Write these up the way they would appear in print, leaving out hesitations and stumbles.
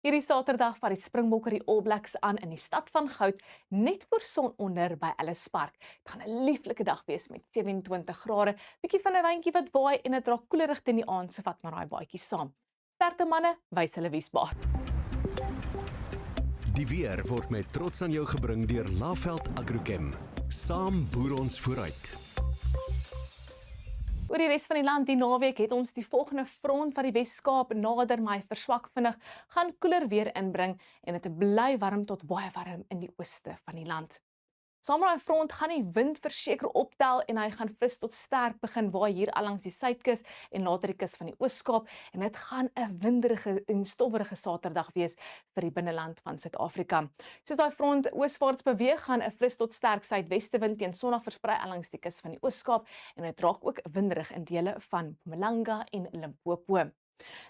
Hierdie Saterdag vat die Springbokke die All Blacks aan in die stad van Goud, net voor sononder by Ellis Park. Dit gaan 'n lieflike dag wees met 27 grade, bietjie van 'n windjie wat waai en dit raak koelerig teen die aand, so vat maar daai baadjie saam. Sterkte manne, wys hulle wie's baat. Die weer word met trots aan jou gebring deur Laveld Agrochem. Saam boer ons vooruit. Oor die res van die land die naweek het ons die volgende front van die Wes-Kaap nader, maar hy verswak vinnig, gaan koeler weer inbring en dit bly warm tot baie warm in die ooste van die land. Saam met daai front gaan die wind verseker optel en hy gaan fris tot sterk begin waai hier allangs die suidkus en later die kus van die Oos-Kaap en dit gaan 'n winderige en stowwerige Saterdag wees vir die binneland van Suid-Afrika. Soos daai front ooswaarts beweeg, gaan 'n fris tot sterk suidwestewind teen Sondag versprei allangs die kus van die Oos-Kaap en dit raak ook winderig in dele van Mpumalanga en Limpopo.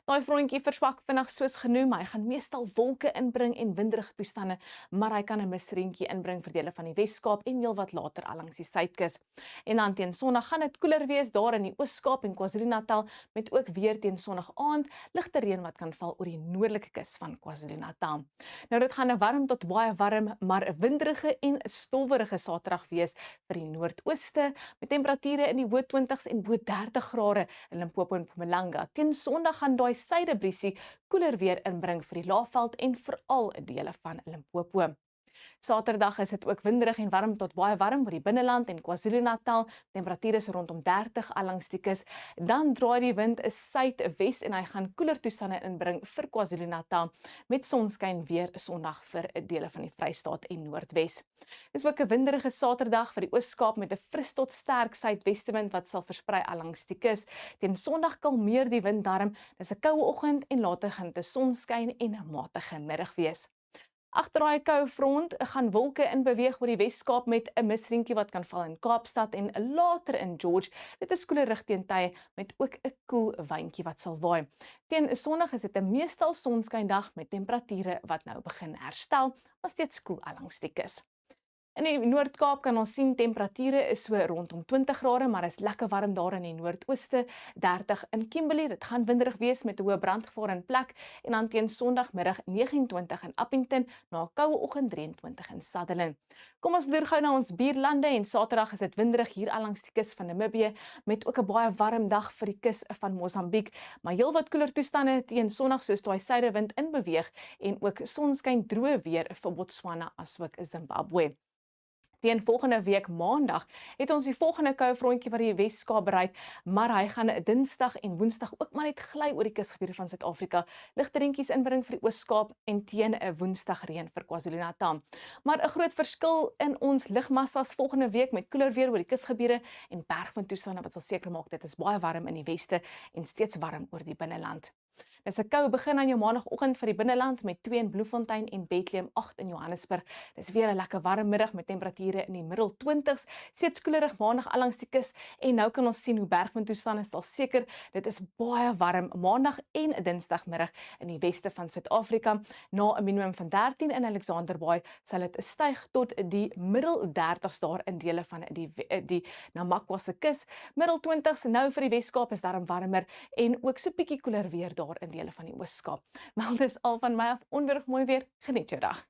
Daai frontjie verswak vinnig soos genoem, hy gaan meestal wolke inbring en winderige toestande, maar hy kan 'n misreentjie inbring vir dele van die Wes-Kaap en heelwat later allangs die suidkus. En dan teen Sondag gaan dit koeler wees daar in die Oos-Kaap en KwaZulu-Natal met ook weer teen Sondag aand ligte reën wat kan val oor die noordelike kus van KwaZulu-Natal. Nou dit gaan 'n warm tot baie warm, maar 'n winderige en 'n stowwerige Saterdag wees vir die noordooste met temperature in die hoë 20s en bo 30 grade in Limpopo en Mpumalanga. Teen Sondag gaan daai suidebriesie koeler weer inbring vir die Laagveld en veral dele van Limpopo. Saterdag is dit ook winderig en warm tot baie warm oor die binneland en KwaZulu-Natal. Temperature is rondom 30 allangs die kus. Dan draai die wind 'n suidwes en hy gaan koeler toestande inbring vir KwaZulu-Natal met sonskyn weer Sondag vir dele van die Vrystaat en Noordwes. Dis ook 'n winderige Saterdag vir die Oos-Kaap met 'n fris tot sterk suidwestewind wat sal versprei allangs die kus. Teen Sondag kalmeer die wind darm. Dis 'n koue oggend en later gaan dit sonskyn en 'n matige middag wees. Agter daai koue front gaan wolke in beweeg oor die Wes-Kaap met 'n misreentjie wat kan val in Kaapstad en later in George. Dit is koelerig teen tye met ook 'n koel windjie wat sal waai. Teen Sondag is dit 'n meestal sonskyndag met temperature wat nou begin herstel, maar steeds koel allangs die kus. In die Noord-Kaap kan ons sien temperature is so rondom 20 grade, maar is lekker warm daar in die noordooste, 30 in Kimberley. Dit gaan winderig wees met 'n hoë brandgevaar in plek en dan teen Sondagmiddag 29 in Appington, na 'n koue oggend 23 in Sutherland. Kom ons loer gou na ons buurlande en Saterdag is dit winderig hier allangs die kus van Namibië met ook 'n baie warm dag vir die kus van Mosambiek, maar heelwat koeler toestande teen Sondag soos daai suidewind in beweeg en ook sonskyn droë weer vir Botswana asook Zimbabwe. Teen volgende week Maandag het ons die volgende koue frontjie wat die Wes-Kaap bereik, maar hy gaan Dinsdag en Woensdag ook maar net gly oor die kusgebiede van Suid-Afrika. Ligte reentjies inbring vir die Oos-Kaap en teen 'n Woensdag reën vir KwaZulu-Natal. Maar 'n groot verskil in ons lugmassas volgende week met koeler weer oor die kusgebiede en bergwindtoestande wat sal seker maak dit is baie warm in die weste en steeds warm oor die binneland. Dis 'n koue begin aan jou maandagooggend vir die binneland met 2 in Bloemfontein en Bethlehem 8 in Johannesburg. Dis weer 'n lekker warm middag met temperature in die middel 20s. Steeds koelerig maandag allangs die kus en nou kan ons sien hoe bergwindtoestande sal seker. Dit is baie warm maandag en Dinsdagmiddag in die weste van Suid-Afrika. Na 'n minimum van 13 in Alexander Bay sal dit styg tot die middel 30s daar in dele van die Namakwa se kus. Middel 20s nou vir die Wes-Kaap is darm warmer en ook so bietjie koeler weer daar in dele van die Oos-Kaap. Wel, dis al van my af. Onweerig mooi weer. Geniet jou dag.